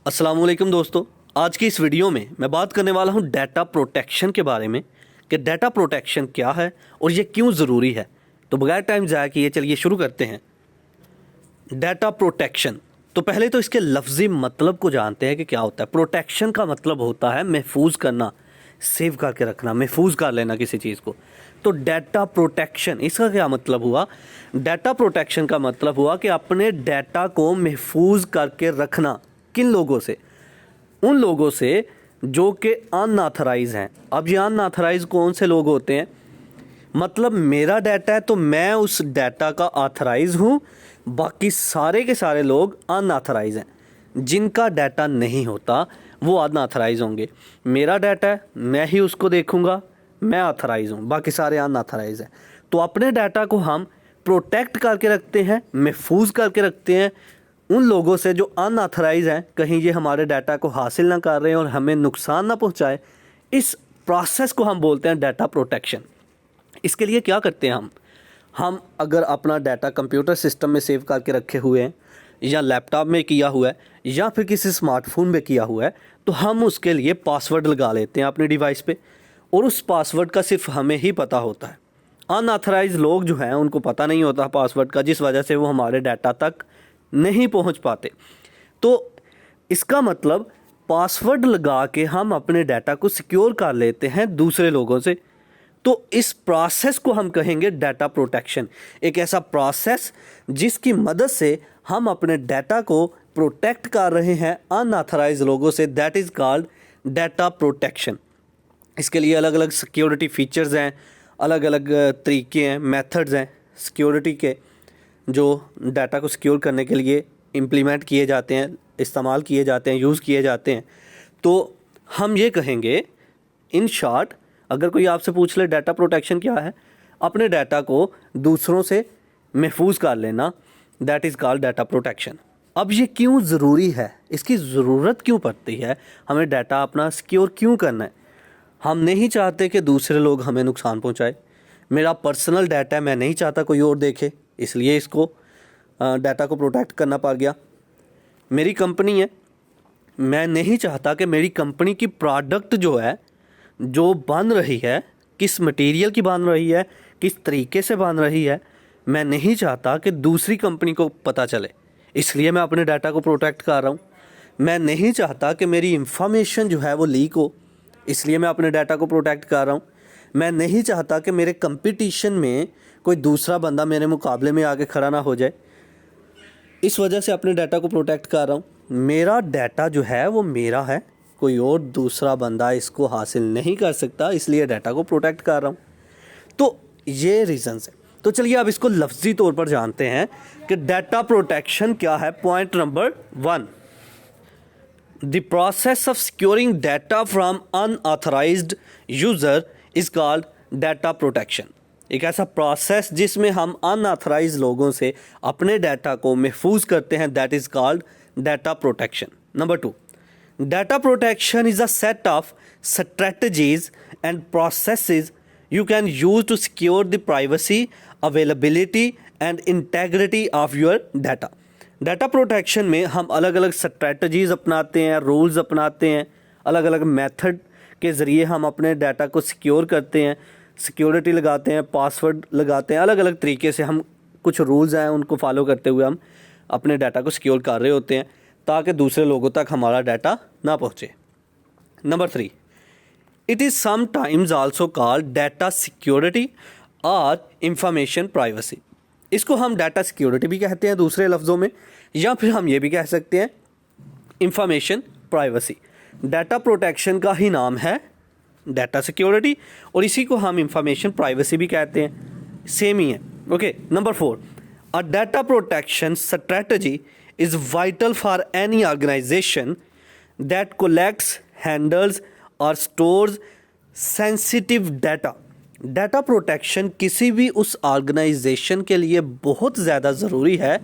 अस्सलामुअलैकुम दोस्तों, आज की इस वीडियो में मैं बात करने वाला हूं डाटा प्रोटेक्शन के बारे में कि डाटा प्रोटेक्शन क्या है और ये क्यों ज़रूरी है। तो बगैर टाइम ज़ाया किए चलिए शुरू करते हैं। डाटा प्रोटेक्शन, तो पहले तो इसके लफ्ज़ी मतलब को जानते हैं कि क्या होता है। प्रोटेक्शन का मतलब होता है महफूज करना, सेव करके रखना, महफूज कर लेना किसी चीज़ को। तो डाटा प्रोटेक्शन इसका क्या मतलब हुआ? डाटा प्रोटेक्शन का मतलब हुआ कि अपने डाटा को महफूज करके रखना। किन लोगों से? उन लोगों से जो कि अनऑथराइज हैं। अब ये अनऑथराइज कौन से लोग होते हैं? मतलब मेरा डाटा है तो मैं उस डाटा का ऑथराइज हूँ, बाकी सारे के सारे लोग अनऑथराइज हैं। जिनका डाटा नहीं होता वो अनऑथराइज होंगे। मेरा डाटा है, मैं ही उसको देखूँगा, मैं ऑथराइज हूँ, बाकी सारे अनऑथराइज हैं। तो अपने डाटा को हम प्रोटेक्ट करके रखते हैं, महफूज करके रखते हैं उन लोगों से जो अनऑथराइज हैं, कहीं ये हमारे डाटा को हासिल ना कर रहे हैं और हमें नुकसान ना पहुंचाए। इस प्रोसेस को हम बोलते हैं डाटा प्रोटेक्शन। इसके लिए क्या करते हैं हम अगर अपना डाटा कंप्यूटर सिस्टम में सेव करके रखे हुए हैं या लैपटॉप में किया हुआ है या फिर किसी स्मार्टफोन में किया हुआ है, तो हम उसके लिए पासवर्ड लगा लेते हैं अपने डिवाइस पे और उस पासवर्ड का सिर्फ हमें ही पता होता है। अनऑथराइज लोग जो हैं उनको पता नहीं होता पासवर्ड का, जिस वजह से वो हमारे डाटा तक नहीं पहुंच पाते। तो इसका मतलब पासवर्ड लगा के हम अपने डाटा को सिक्योर कर लेते हैं दूसरे लोगों से। तो इस प्रोसेस को हम कहेंगे डाटा प्रोटेक्शन। एक ऐसा प्रोसेस जिसकी मदद से हम अपने डाटा को प्रोटेक्ट कर रहे हैं अनऑथराइज लोगों से, that is called data protection. इसके लिए अलग अलग सिक्योरिटी फीचर्स हैं, अलग अलग तरीके हैं, मेथड्स हैं सिक्योरिटी के, जो डाटा को सिक्योर करने के लिए इम्प्लीमेंट किए जाते हैं, इस्तेमाल किए जाते हैं, यूज़ किए जाते हैं। तो हम ये कहेंगे इन शॉर्ट, अगर कोई आपसे पूछ ले डाटा प्रोटेक्शन क्या है, अपने डाटा को दूसरों से महफूज कर लेना, that is called data protection. अब ये क्यों ज़रूरी है, इसकी ज़रूरत क्यों पड़ती है, हमें डाटा अपना सिक्योर क्यों करना है? हम नहीं चाहते कि दूसरे लोग हमें नुकसान पहुंचाए। मेरा पर्सनल डाटा है, मैं नहीं चाहता कोई और देखे, इसलिए इसको डाटा को प्रोटेक्ट करना पड़ गया। मेरी कंपनी है, मैं नहीं चाहता कि मेरी कंपनी की प्रोडक्ट जो है, जो बन रही है, किस मटेरियल की बन रही है, किस तरीके से बन रही है, मैं नहीं चाहता कि दूसरी कंपनी को पता चले, इसलिए मैं अपने डाटा को प्रोटेक्ट कर रहा हूँ। मैं नहीं चाहता कि मेरी इंफॉर्मेशन जो है वो लीक हो, इसलिए मैं अपने डाटा को प्रोटेक्ट कर रहा हूँ। मैं नहीं चाहता कि मेरे कंपटीशन में कोई दूसरा बंदा मेरे मुकाबले में आके खड़ा ना हो जाए, इस वजह से अपने डाटा को प्रोटेक्ट कर रहा हूँ। मेरा डाटा जो है वो मेरा है, कोई और दूसरा बंदा इसको हासिल नहीं कर सकता, इसलिए डाटा को प्रोटेक्ट कर रहा हूँ। तो ये रीज़न्स है। तो चलिए अब इसको लफ्ज़ी तौर पर जानते हैं कि डाटा प्रोटेक्शन क्या है। Point number 1, the process of securing data from unauthorized user is called data protection. एक ऐसा प्रोसेस जिसमें हम अनऑथराइज लोगों से अपने डाटा को महफूज करते हैं, that is called data protection. Number 2, data protection is a set of strategies and processes you can use to secure the privacy, availability and integrity of your data. Data protection में हम अलग अलग strategies अपनाते हैं, rules अपनाते हैं, अलग अलग मेथड के ज़रिए हम अपने डाटा को सिक्योर करते हैं, सिक्योरिटी लगाते हैं, पासवर्ड लगाते हैं, अलग अलग तरीके से हम कुछ रूल्स हैं उनको फॉलो करते हुए हम अपने डाटा को सिक्योर कर रहे होते हैं ताकि दूसरे लोगों तक हमारा डाटा ना पहुँचे। Number 3, it is sometimes also called data security और information privacy। इसको हम डाटा सिक्योरिटी भी कहते हैं दूसरे लफ्ज़ों में, या फिर हम ये भी कह सकते हैं इंफॉर्मेशन प्राइवेसी। डाटा प्रोटेक्शन का ही नाम है डाटा सिक्योरिटी और इसी को हम इंफॉर्मेशन प्राइवेसी भी कहते हैं, सेम ही है। Okay, number 4, a data protection strategy is vital for any organisation that collects, handles और stores sensitive data. Data protection किसी भी उस ऑर्गेनाइजेशन के लिए बहुत ज़्यादा ज़रूरी है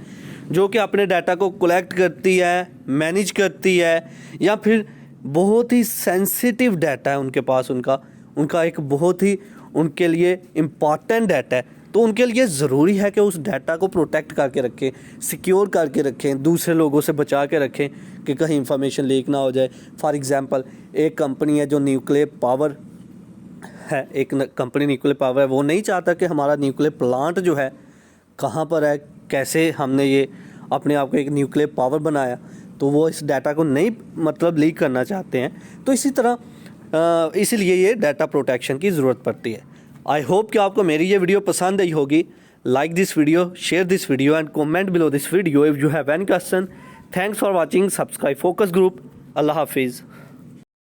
जो कि अपने डाटा को कलेक्ट करती है, मैनेज करती है, या फिर बहुत ही सेंसिटिव डाटा है उनके पास, उनका एक बहुत ही उनके लिए इम्पॉर्टेंट डाटा है, तो उनके लिए ज़रूरी है कि उस डाटा को प्रोटेक्ट करके रखें, सिक्योर करके रखें, दूसरे लोगों से बचा के रखें कि कहीं इंफॉर्मेशन लीक ना हो जाए। फॉर एग्ज़ाम्पल, एक कंपनी है जो न्यूक्लियर पावर है, एक कंपनी न्यूक्लियर पावर है, वो नहीं चाहता कि हमारा न्यूक्लियर प्लांट जो है कहाँ पर है, कैसे हमने ये अपने आप को एक न्यूक्लियर पावर बनाया, तो वो इस डाटा को नहीं मतलब लीक करना चाहते हैं। तो इसी तरह इसीलिए ये डाटा प्रोटेक्शन की ज़रूरत पड़ती है। आई होप कि आपको मेरी ये वीडियो पसंद आई होगी। Like this video, share this video and comment below this video if you have any question. Thanks for watching. Subscribe Focus Group. अल्लाह हाफिज़।